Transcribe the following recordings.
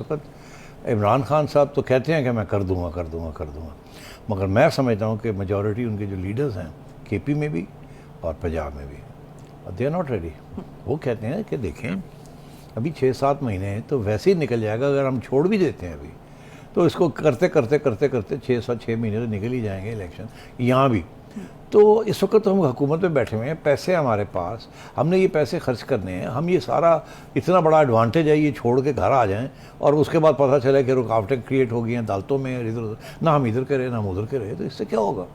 इस वक्त इमरान खान साहब तो कहते हैं कि मैं कर दूंगा कर दूंगा कर दूंगा, मगर मैं समझता हूँ कि मेजॉरिटी उनके जो लीडर्स हैं केपी में भी और पंजाब में भी, दे आर नॉट रेडी। वो कहते हैं कि देखें अभी 6-7 महीने हैं तो वैसे ही निकल जाएगा, अगर हम छोड़ भी देते हैं अभी तो इसको करते करते करते करते 6 महीने तो निकल ही जाएंगे इलेक्शन यहाँ भी। तो इस वक्त तो हम हुकूमत में बैठे हुए हैं, पैसे हमारे पास, हमने ये पैसे खर्च करने हैं, हम ये सारा इतना बड़ा एडवांटेज है ये छोड़ के घर आ जाएं और उसके बाद पता चले कि रुकावटें क्रिएट हो गई हैं अदालतों में, इधर उधर, ना हम इधर करें ना हम उधर करें, तो इससे क्या होगा।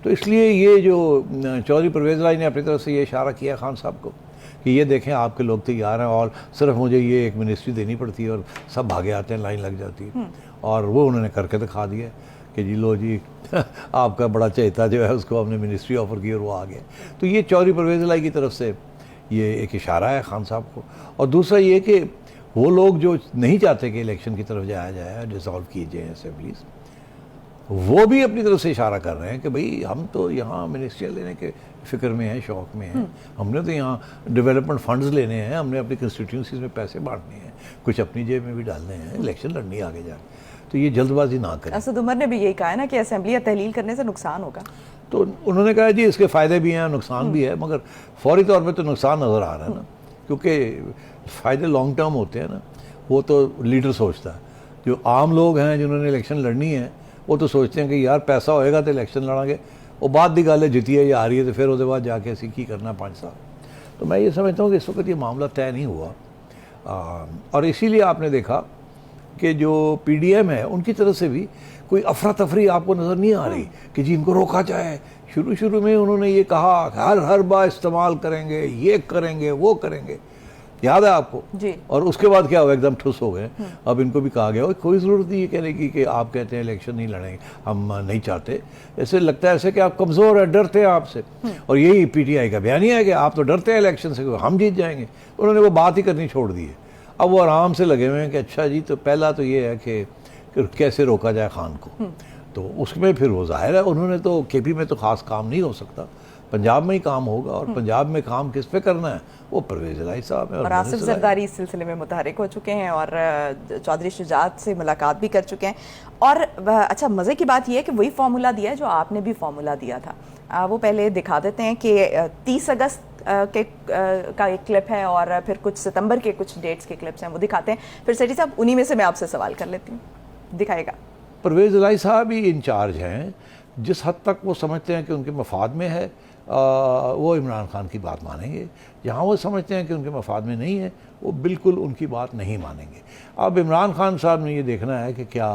तो इसलिए ये जो चौधरी परवेज़ इलाही ने अपनी तरफ से ये इशारा किया खान साहब को कि ये देखें आपके लोग तैयार हैं और सिर्फ मुझे ये एक मिनिस्ट्री देनी पड़ती है और सब भागे आते हैं, लाइन लग जाती है। और वो उन्होंने करके दिखा दिया कि जी लो जी आपका बड़ा चहेता जो है उसको हमने मिनिस्ट्री ऑफर की और वो आ गया। तो ये चौधरी परवेज़ इलाही की तरफ से ये एक इशारा है खान साहब को। और दूसरा ये कि वो लोग जो नहीं चाहते कि इलेक्शन की तरफ जाया जाए, डिसॉल्व किए जाए असेंबलीज, वो भी अपनी तरफ से इशारा कर रहे हैं कि भाई हम तो यहाँ मिनिस्ट्रियाँ लेने के फ़िक्र में हैं, शौक़ में हैं, हमने तो यहाँ डेवलपमेंट फंड्स लेने हैं, हमने अपनी कंस्टिट्यूंसीज में पैसे बांटने हैं, कुछ अपनी जेब में भी डालने हैं, इलेक्शन लड़नी आगे जाके। तो ये जल्दबाजी ना करें। असद उमर ने भी यही कहा है ना कि असेंबली तहलील करने से नुकसान होगा। तो उन्होंने कहा जी इसके फ़ायदे भी हैं नुकसान भी है, मगर फौरी तौर पे तो नुकसान नज़र आ रहा है ना, क्योंकि फ़ायदे लॉन्ग टर्म होते हैं ना, वो तो लीडर सोचता है। जो आम लोग हैं जिन्होंने इलेक्शन लड़नी है वो तो सोचते हैं कि यार पैसा होएगा तो इलेक्शन लड़ांगे, वो बात दी गल है जीती है या आ रही है तो फिर उसके बाद जाके असी की करना 5 साल। तो मैं ये समझता हूँ कि इस वक्त ये मामला तय नहीं हुआ। और इसीलिए आपने देखा कि जो PDM है उनकी तरफ से भी कोई अफरा तफरी आपको नज़र नहीं आ रही कि जी इनको रोका जाए। शुरू में उन्होंने ये कहा हर बार इस्तेमाल करेंगे, ये करेंगे वो करेंगे, याद है आपको जी। और उसके बाद क्या हुआ, एकदम ठुस हो गए। अब इनको भी कहा गया कोई ज़रूरत नहीं है कहने की कि आप कहते हैं इलेक्शन नहीं लड़ेंगे, हम नहीं चाहते। ऐसे लगता है ऐसे कि आप कमज़ोर है, डरते हैं आपसे। और यही PTI का बयान ही है कि आप तो डरते हैं इलेक्शन से, हम जीत जाएंगे। उन्होंने वो बात ही करनी छोड़ दी है। अब वो आराम से लगे हुए हैं कि अच्छा जी तो पहला तो ये है कि कैसे रोका जाए खान को। तो उसमें फिर वो जाहिर है उन्होंने तो KP में तो ख़ास काम नहीं हो सकता, पंजाब में ही काम होगा। और पंजाब में काम किस पे करना है, वो परवेज़ इलाही साहब है। और आसिफ जरदारी इस सिलसिले में मुतहरिक हो चुके हैं और चौधरी शुजात से मुलाकात भी कर चुके हैं। और अच्छा मज़े की बात यह है कि वही फार्मूला दिया है जो आपने भी फार्मूला दिया था। वो पहले दिखा देते हैं कि 30 अगस्त का एक क्लिप है और फिर कुछ सितंबर के कुछ डेट्स के क्लिप्स हैं, वो दिखाते हैं। फिर सेठी साहब उन्हीं में से मैं आपसे सवाल कर लेती हूँ, दिखाएगा। परवेज़ इलाही साहब ही इंचार्ज हैं, जिस हद तक वो समझते हैं कि उनके मफाद में है वो इमरान खान की बात मानेंगे, जहाँ वो समझते हैं कि उनके मफाद में नहीं है वो बिल्कुल उनकी बात नहीं मानेंगे। अब इमरान खान साहब ने ये देखना है कि क्या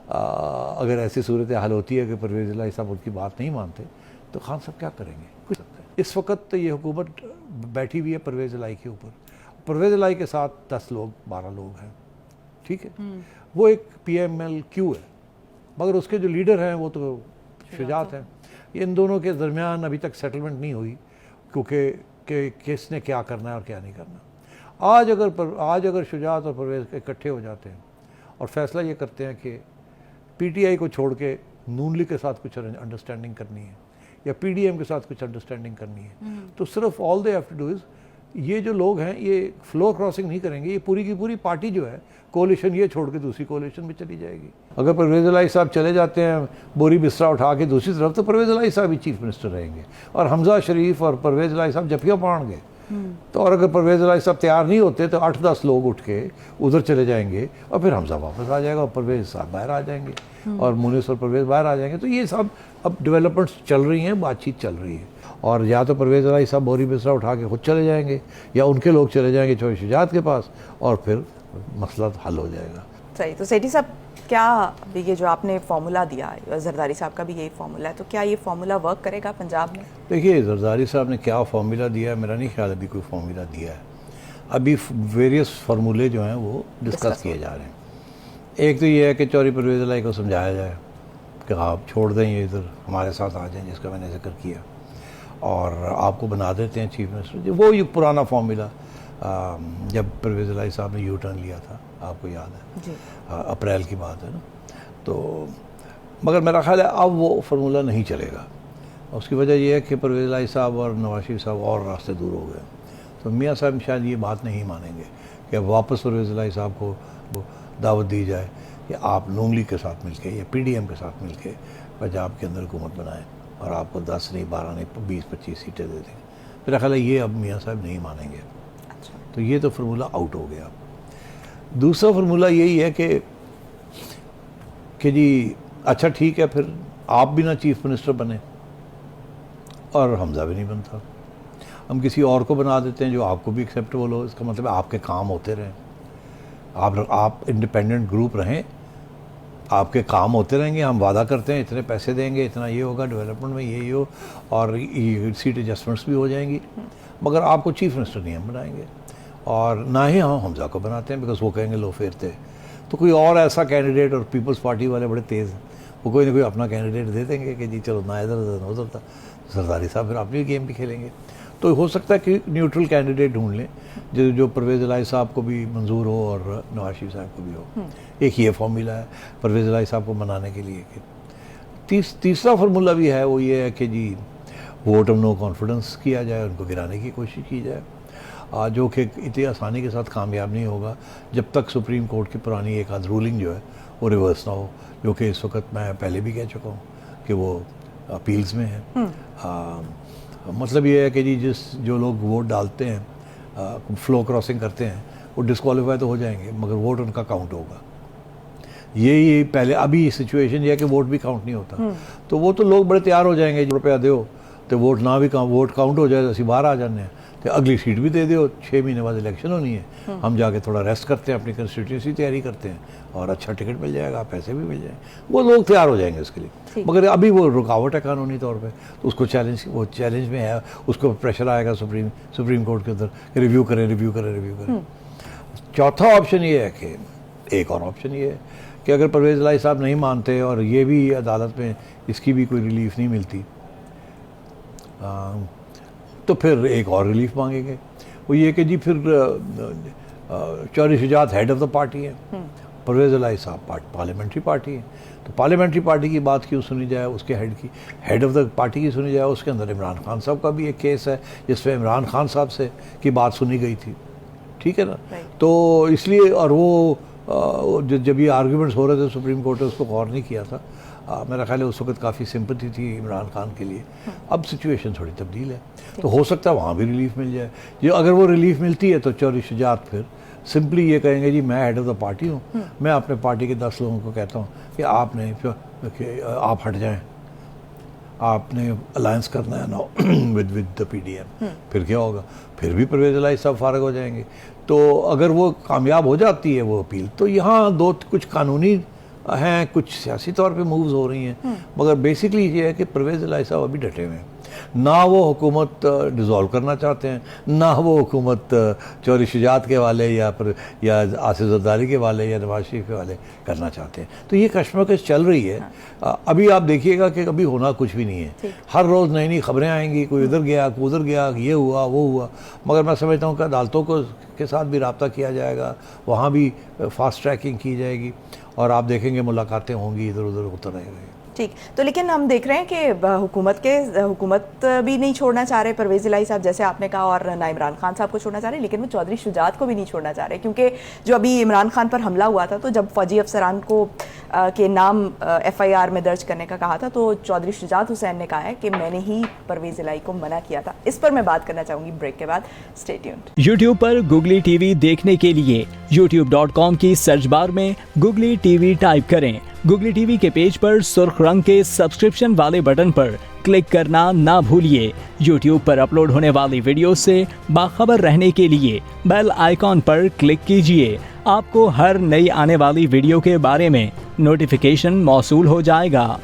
अगर ऐसी सूरत हाल होती है कि परवेज़ इलाही साहब उनकी बात नहीं मानते तो खान साहब क्या करेंगे, कुछ सकते हैं। इस वक्त तो ये हुकूमत बैठी हुई है परवेज़ इलाही के ऊपर, परवेज़ इलाही के साथ 10 लोग 12 लोग हैं, ठीक है। वो एक PMLQ है, मगर उसके जो लीडर हैं वो तो शुजात हैं। इन दोनों के दरमियान अभी तक सेटलमेंट नहीं हुई क्योंकि किसने क्या करना है और क्या नहीं करना। आज अगर शुजात और परवेज़ इकट्ठे हो जाते हैं और फैसला ये करते हैं कि PTI को छोड़ के नून लीग के साथ कुछ अंडरस्टैंडिंग करनी है या PDM के साथ कुछ अंडरस्टैंडिंग करनी है, तो सिर्फ all they have to do is, ये जो लोग हैं ये फ्लोर क्रॉसिंग नहीं करेंगे, ये पूरी की पूरी पार्टी जो है कोalition ये छोड़ के दूसरी कोalition में चली जाएगी। अगर परवेज़ इलाही साहब चले जाते हैं बोरी बिस्तरा उठा के दूसरी तरफ, तो परवेज़ इलाही साहब ही चीफ मिनिस्टर रहेंगे और हमजा शरीफ और परवेज़ इलाही साहब जफियाँ पाएंगे। तो और अगर परवेज़ इलाही साहब तैयार नहीं होते तो 8-10 लोग उठ के उधर चले जाएंगे और फिर हमजा वापस आ जाएगा और परवेज़ साहब बाहर आ जाएंगे और मुनीस और परवेज़ बाहर आ जाएंगे। तो ये सब अब डेवलपमेंट्स चल रही हैं, बातचीत चल रही है। और या तो परवेज़ इलाही साहब बोरी बिस्तरा उठा के खुद चले जाएंगे या उनके लोग चले जाएंगे चौधरी शुजात के पास और फिर मसला हल हो जाएगा। सही। तो सेठी साहब क्या ये जो आपने फार्मूला दिया है, जरदारी साहब का भी यही फार्मूला है, तो क्या ये फार्मूला वर्क करेगा पंजाब में? देखिए जरदारी साहब ने क्या फार्मूला दिया है, मेरा नहीं ख्याल अभी कोई फार्मूला दिया है। अभी वेरियस फार्मूले जो हैं वो डिस्कस किए जा रहे हैं। एक तो ये है कि चौधरी परवेज़ इलाही को समझाया जाए कि आप छोड़ दें ये इधर हमारे साथ आ जाएं, जिसका मैंने जिक्र किया, और आपको बना देते हैं चीफ मिनिस्टर। वो ये पुराना फार्मूला जब परवेज़ इलाही साहब ने U-टर्न लिया था, आपको याद है जी। अप्रैल की बात है ना। तो मगर मेरा ख्याल है अब वो फार्मूला नहीं चलेगा। उसकी वजह यह है कि परवेज़ इलाही साहब और नवाज शरीफ साहब और रास्ते दूर हो गए। तो मियाँ साहब शायद ये बात नहीं मानेंगे कि अब वापस परवेज़ इलाही साहब को दावत दी जाए कि आप नून लीग के साथ मिलके या PDM के साथ मिलके पंजाब के अंदर हुकूमत बनाएं और आपको 10 नहीं 12 नहीं 20-25 सीटें दे देंगे। मेरा ख्याल है ये अब मियाँ साहब नहीं मानेंगे। अच्छा। तो ये तो फार्मूला आउट हो गया। दूसरा फार्मूला यही है कि जी अच्छा ठीक है, फिर आप भी ना चीफ मिनिस्टर बने और हमजा भी नहीं बनता, हम किसी और को बना देते हैं जो आपको भी एक्सेप्टेबल हो। इसका मतलब है आपके काम होते रहें, आप इंडिपेंडेंट ग्रुप रहें, आपके काम होते रहेंगे। हम वादा करते हैं इतने पैसे देंगे, इतना ये होगा, डेवलपमेंट में ये हो, और ये सीट एडजस्टमेंट्स भी हो जाएंगी, मगर आपको चीफ मिनिस्टर नहीं हम बनाएंगे। और ना ही हम हमजा को बनाते हैं, बिकॉज वो कहेंगे लो फेर थे। तो कोई और ऐसा कैंडिडेट, और पीपल्स पार्टी वाले बड़े तेज़ हैं, वो कोई ना कोई अपना कैंडिडेट दे देंगे कि जी चलो ना इधर उधर ना उधर था, सरदारी साहब फिर अपनी गेम भी खेलेंगे। तो हो सकता है कि न्यूट्रल कैंडिडेट ढूंढ लें जो परवेज़ इलाही साहब को भी मंजूर हो और नवाज शरीफ साहब को भी हो। एक ये फार्मूला है परवेज़ इलाही साहब को मनाने के लिए। कि तीसरा फार्मूला भी है, वो ये है कि जी वोट ऑफ नो कॉन्फिडेंस किया जाए, उनको गिराने की कोशिश की जाए, जो कि इतनी आसानी के साथ कामयाब नहीं होगा जब तक सुप्रीम कोर्ट की पुरानी एक आध रूलिंग जो है वो रिवर्स ना हो, जो कि इस वक्त मैं पहले भी कह चुका हूँ कि वो अपील्स में है। मतलब ये है कि जी जो लोग वोट डालते हैं, फ्लो क्रॉसिंग करते हैं, वो डिस्क्वालीफाई तो हो जाएंगे मगर वोट उनका काउंट होगा। यही पहले अभी सिचुएशन ये है कि वोट भी काउंट नहीं होता, तो वो तो लोग बड़े तैयार हो जाएंगे, रुपया दो तो वोट ना भी वोट काउंट हो जाए तो असी बाहर आ जाने हैं, तो अगली सीट भी दे दो, 6 महीने बाद इलेक्शन होनी है, हम जाके थोड़ा रेस्ट करते हैं, अपनी कंस्टिट्यूंसी तैयारी करते हैं और अच्छा टिकट मिल जाएगा, पैसे भी मिल जाएंगे, वो लोग तैयार हो जाएंगे इसके लिए। मगर अभी वो रुकावट है कानूनी तौर पे, तो उसको चैलेंज में है, उसको प्रेशर आएगा सुप्रीम कोर्ट के अंदर रिव्यू करें। चौथा ऑप्शन ये है कि एक और ऑप्शन ये है कि अगर परवेज़ इलाही साहब नहीं मानते और ये भी अदालत में इसकी भी कोई रिलीफ नहीं मिलती, तो फिर एक और रिलीफ मांगेंगे। वो ये कि जी फिर Chaudhry Shujaat head of the party है, परवेज़ इलाही साहब पार्लियामेंट्री पार्टी है, तो पार्लियामेंट्री पार्टी की बात क्यों सुनी जाए, उसके हेड ऑफ द पार्टी की सुनी जाए। उसके अंदर इमरान खान साहब का भी एक केस है जिसमें इमरान खान साहब से की बात सुनी गई थी, ठीक है ना। तो इसलिए, और वो जब ये आर्ग्यूमेंट्स हो रहे थे सुप्रीम कोर्ट ने उसको गौर नहीं किया था। मेरा ख्याल है उस वक्त काफ़ी सिंपैथी थी इमरान खान के लिए। अब सिचुएशन थोड़ी तब्दील है, तो हो सकता है वहाँ भी रिलीफ मिल जाए। जो अगर वो रिलीफ मिलती है तो चौधरी शुजात फिर सिंपली ये कहेंगे जी मैं हेड ऑफ द पार्टी हूँ, मैं अपने पार्टी के 10 लोगों को कहता हूँ कि आप हट जाएं, आपने अलायंस करना है ना विद द PDM। फिर क्या होगा, फिर भी परवेज़ इलाही साहब फारग हो जाएंगे। तो अगर वो कामयाब हो जाती है वो अपील, तो यहाँ कुछ कानूनी हैं, कुछ सियासी तौर पे मूव्स हो रही हैं, मगर बेसिकली ये है कि परवेज़ इलाही साहब अभी डटे हुए हैं। ना वो हुकूमत डिज़ोल्व करना चाहते हैं, ना वो हुकूमत चौधरी शुजात के वाले या आसिफ ज़रदारी के वाले या नवाज शरीफ के वाले करना चाहते हैं। तो ये कशमकश चल रही है। अभी आप देखिएगा कि अभी होना कुछ भी नहीं है, हर रोज़ नई नई खबरें आएंगी, कोई इधर गया कोई उधर गया, ये हुआ वो हुआ। मगर मैं समझता हूँ कि अदालतों के साथ भी रब्ता किया जाएगा, वहाँ भी फास्ट ट्रैकिंग की जाएगी और आप देखेंगे मुलाकातें होंगी, इधर उधर होता रहेगा। ठीक, तो लेकिन हम देख रहे हैं कि हुकूमत भी नहीं छोड़ना चाह रहे परवेज़ इलाही साहब, जैसे आपने कहा, और ना इमरान खान साहब को छोड़ना चाह रहे, लेकिन वो चौधरी शुजात को भी नहीं छोड़ना चाह रहे, क्योंकि जो अभी इमरान खान पर हमला हुआ था, तो जब फौजी अफसरान को के नाम FIR में दर्ज करने का कहा था, तो चौधरी शुजात हुसैन ने कहा है कि मैंने ही परवेज़ इलाही को मना किया था। इस पर मैं बात करना चाहूँगी ब्रेक के बाद। Stay tuned. यूट्यूब पर गुगली TV देखने के लिए youtube.com की सर्च बार में गुगली TV टाइप करें। गुगली TV के पेज पर सुर्ख रंग के सब्सक्रिप्शन वाले बटन पर क्लिक करना ना भूलिए। YouTube पर अपलोड होने वाली वीडियो से बाखबर रहने के लिए बेल आइकॉन पर क्लिक कीजिए। आपको हर नई आने वाली वीडियो के बारे में नोटिफिकेशन मौसूल हो जाएगा।